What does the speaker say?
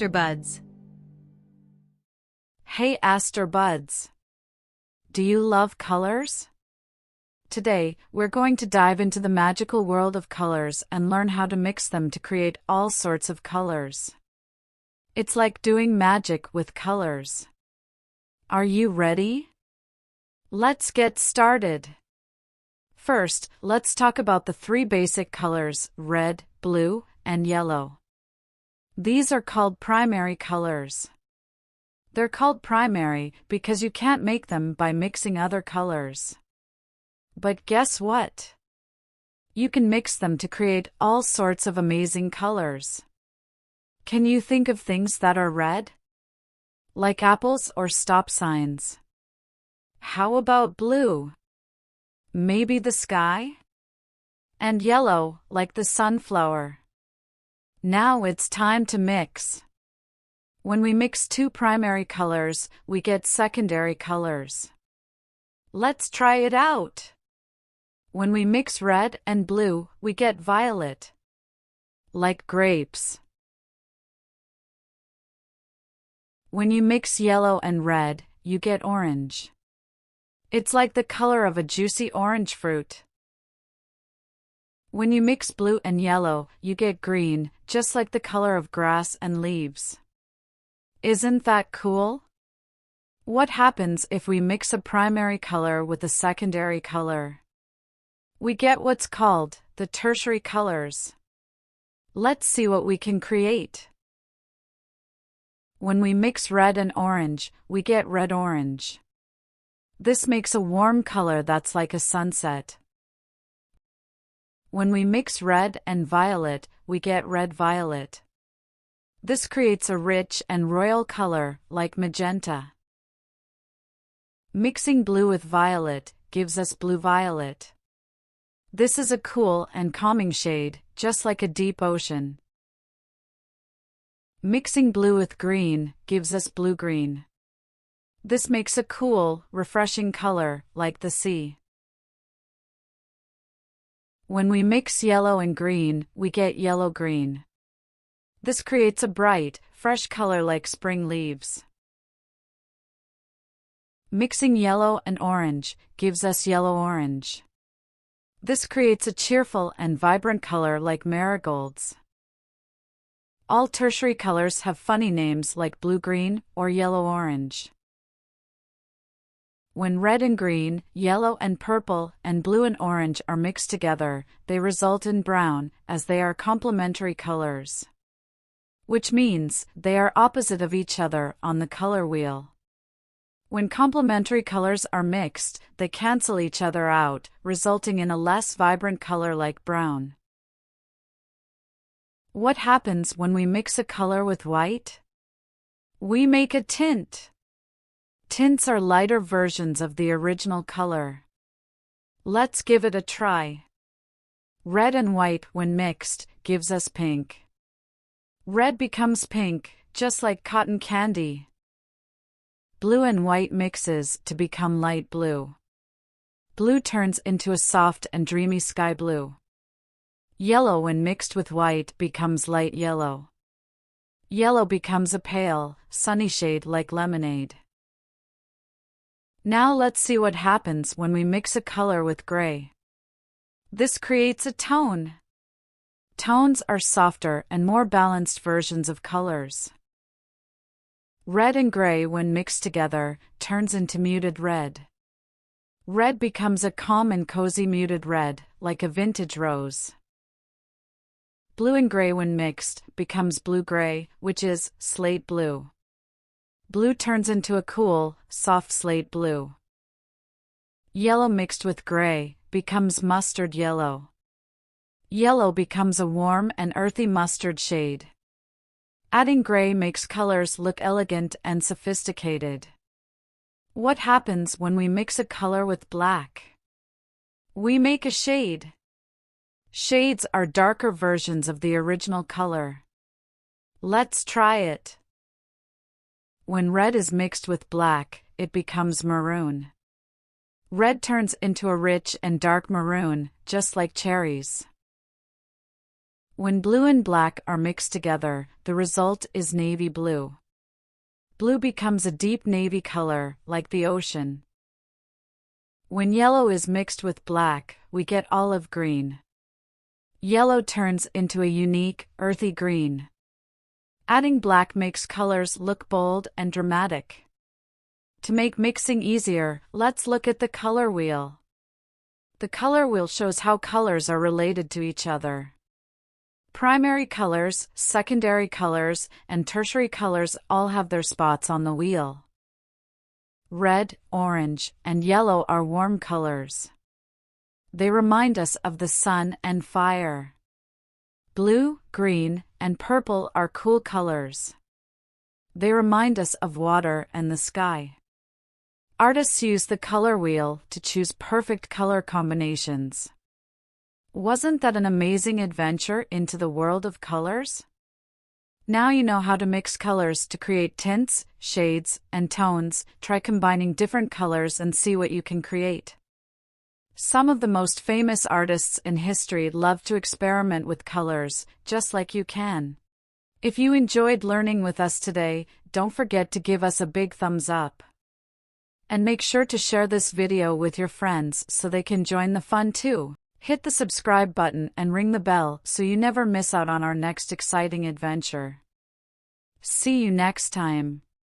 Aster buds. Hey Aster buds! Do you love colors? Today, we're going to dive into the magical world of colors and learn how to mix them to create all sorts of colors. It's like doing magic with colors. Are you ready? Let's get started. First, let's talk about the three basic colors: red, blue, and yellow. These are called primary colors. They're called primary because you can't make them by mixing other colors. But guess what? You can mix them to create all sorts of amazing colors. Can you think of things that are red? Like apples or stop signs. How about blue? Maybe the sky? And yellow, like the sunflower. Now it's time to mix. When we mix two primary colors, we get secondary colors. Let's try it out. When we mix red and blue, we get violet. Like grapes. When you mix yellow and red, you get orange. It's like the color of a juicy orange fruit. When you mix blue and yellow, you get green, just like the color of grass and leaves. Isn't that cool? What happens if we mix a primary color with a secondary color? We get what's called the tertiary colors. Let's see what we can create. When we mix red and orange, we get red-orange. This makes a warm color that's like a sunset. When we mix red and violet, we get red-violet. This creates a rich and royal color, like magenta. Mixing blue with violet gives us blue-violet. This is a cool and calming shade, just like a deep ocean. Mixing blue with green gives us blue-green. This makes a cool, refreshing color, like the sea. When we mix yellow and green, we get yellow-green. This creates a bright, fresh color like spring leaves. Mixing yellow and orange gives us yellow-orange. This creates a cheerful and vibrant color like marigolds. All tertiary colors have funny names like blue-green or yellow-orange. When red and green, yellow and purple, and blue and orange are mixed together, they result in brown, as they are complementary colors. Which means they are opposite of each other on the color wheel. When complementary colors are mixed, they cancel each other out, resulting in a less vibrant color like brown. What happens when we mix a color with white? We make a tint. Tints are lighter versions of the original color. Let's give it a try. Red and white, when mixed, gives us pink. Red becomes pink, just like cotton candy. Blue and white mixes to become light blue. Blue turns into a soft and dreamy sky blue. Yellow, when mixed with white, becomes light yellow. Yellow becomes a pale, sunny shade like lemonade. Now let's see what happens when we mix a color with gray. This creates a tone. Tones are softer and more balanced versions of colors. Red and gray, when mixed together, turns into muted red. Red becomes a calm and cozy muted red, like a vintage rose. Blue and gray, when mixed, becomes blue-gray, which is slate blue. Blue turns into a cool, soft slate blue. Yellow mixed with gray becomes mustard yellow. Yellow becomes a warm and earthy mustard shade. Adding gray makes colors look elegant and sophisticated. What happens when we mix a color with black? We make a shade. Shades are darker versions of the original color. Let's try it. When red is mixed with black, it becomes maroon. Red turns into a rich and dark maroon, just like cherries. When blue and black are mixed together, the result is navy blue. Blue becomes a deep navy color, like the ocean. When yellow is mixed with black, we get olive green. Yellow turns into a unique, earthy green. Adding black makes colors look bold and dramatic. To make mixing easier, let's look at the color wheel. The color wheel shows how colors are related to each other. Primary colors, secondary colors, and tertiary colors all have their spots on the wheel. Red, orange, and yellow are warm colors. They remind us of the sun and fire. Blue, green, and purple are cool colors. They remind us of water and the sky. Artists use the color wheel to choose perfect color combinations. Wasn't that an amazing adventure into the world of colors? Now you know how to mix colors to create tints, shades, and tones. Try combining different colors and see what you can create. Some of the most famous artists in history love to experiment with colors, just like you can. If you enjoyed learning with us today, don't forget to give us a big thumbs up. And make sure to share this video with your friends so they can join the fun too. Hit the subscribe button and ring the bell so you never miss out on our next exciting adventure. See you next time.